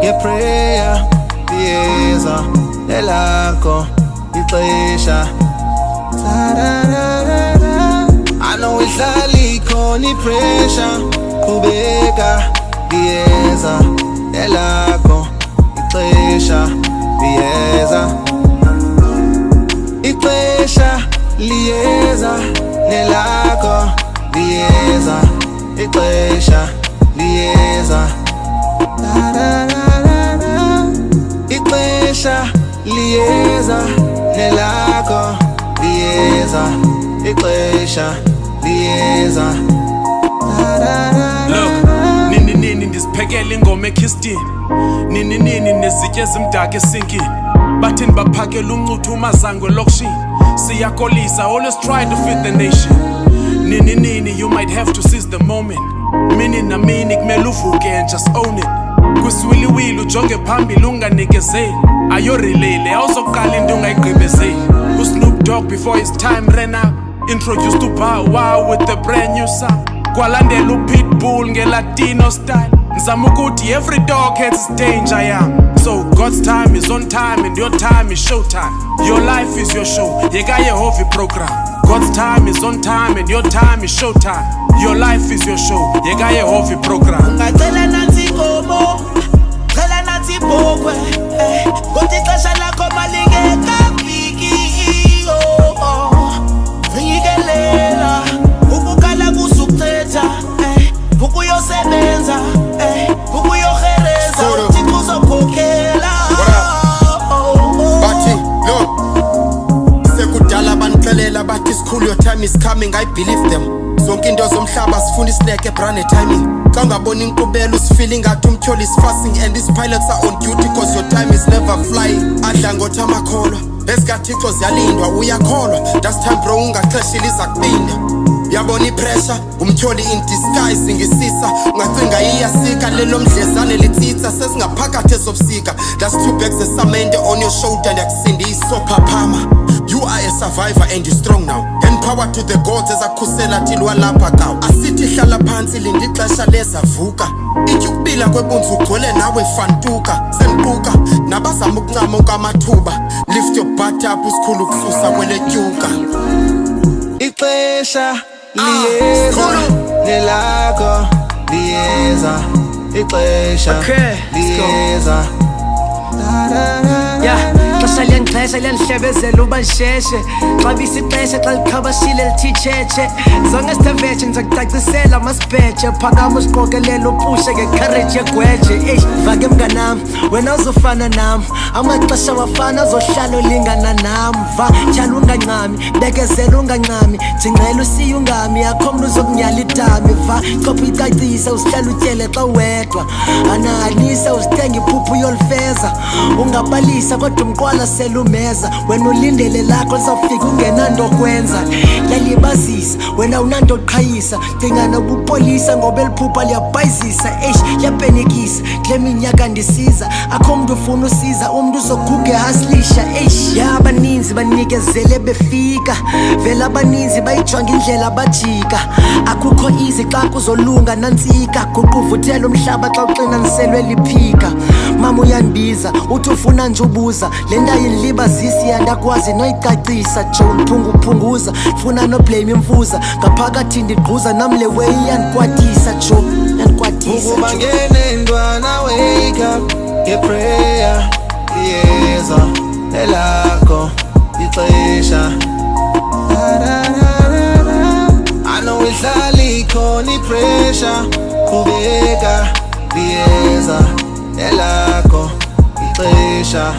ngeprayer liyeza nelakho ixesha. I know idlala ikhona ipressure, qhubeka liyeza nelakho ixesha liyeza. Ixesha liyeza nelakho liyeza, ixesha liyeza. Ixesha liyeza nelakho liyeza, ixesha liyeza. Look, nini ndisiphekela ingoma ekhistini, nini nezitya ezimdaka esinkini. Bathini baphakela uncuthu umazango elokishini. Siyakolisa, always try to feed the nation. Nini, you might have to seize the moment. Mini na mini kumele uvuke and just own it. Kuswiliwili ujonge phambili unganikezeli. Ayorilele awuzoqala into ungayigqibezeli. Snoop Dogg before his time ran out, introduced to Bow Wow with the brand new sound. Kwalandela uPitbull nge-Latino style. Ngizama ukuthi every dog has its danger, yeah. So God's time is on time and your time is showtime. Your life is your show, yeka Yehova program. God's time is on time and your time is showtime. Your life is your show, yeka Yehova program. Ungacela nathi ngomo, cela nathi bokwe, kodwa ixesha lakho malingekafiki. Ngikelela ukukala kusukuthetha, ukuyosebenza, ukuyohereza, uthi uzokhokhela. Bathi look, sekudala banixelela bathi school your time is coming, I believe them. Zonke into zomhlaba sifuna isineke brand timing. Xa ungabona inkqubela usifeel ingathi umtyholi is fasting and these pilots are on duty cause your time is never flying. Adla ngothi amakholwa ezikaThixo ziyalindwa uyakholwa. That's time bro, ungaxeshile iza kubinda. Yabona ipressure umtyholi in disguise ngisisa. Ungacinga iyasika lelo mdlezane litsitsa sesingaphakathi ezobusika. That's 2 bags esamente on your shoulder ndiyakusindisa sophaphama. You are a survivor and you're strong now. And power to the gods ezakhusela till walapha kawo. Asithi hlala phansi linda ixesha lezavuka. Ithi ukubila kwebunzi ugcwele nawe fantuka. Senquka nabazama ukuncama kwamathuba. Lift your butt up usikhulu ukususa kweletyuka. Ixesha liyeza nelakho liyeza, ixesha liyeza. Xesha liyangixesha liyandihlebezela uba ndisheshe. Xa bisixesha xa liqhabashile lithi tshetshe. Zonke sithavetshe ndizakucacisela masibhetshe. Phakama usiqokelela upushe ngecourage yegweje. Vake mnganam wena uzofana nam, amaxesha wafana azohlala olingana nam. Va tyhala ungancami, bekezela ungancami, jingxela usiye ungami, akho mntu uzokunyala idami. Va copha uyicacisa usihlala utyele xa wedwa, analisa uzithenga iphuphu yolifeza. Ungabalisa kodwa umqwala selumeza, wena ulindele lakho lizawufika ungenanto kwenza. Yalibazisa wena unanto qhayisa, cingana ubupolisa ngoba eliphupha liyabhayizisa. Liyapenikisa kule minyaka ndisiza, akho mntu ufuna usiza, umntu uzoguge haslisha. Ya abaninzi banikezele befika, vele abaninzi bayijonga indlela bajika. Akukho easy xa kuzolunga nantsika, guquvuthela umhlaba xa uxinaniselwe liphika. Mama uyandibiza uthi ufuna nje ubuza, le nto ayindilibazisi yandakwazi noyicacisa. John phunguphunguza funa noblame imfuza, ngaphakathi ndigquza nam le way yandikwatisa. Jo yandikwatisa ukuba ngene ntwana wake up ngeprayer liyeza nelakho ixesha. I know idlala ikhona ipressure, qhubeka liyeza nelakho ixesha.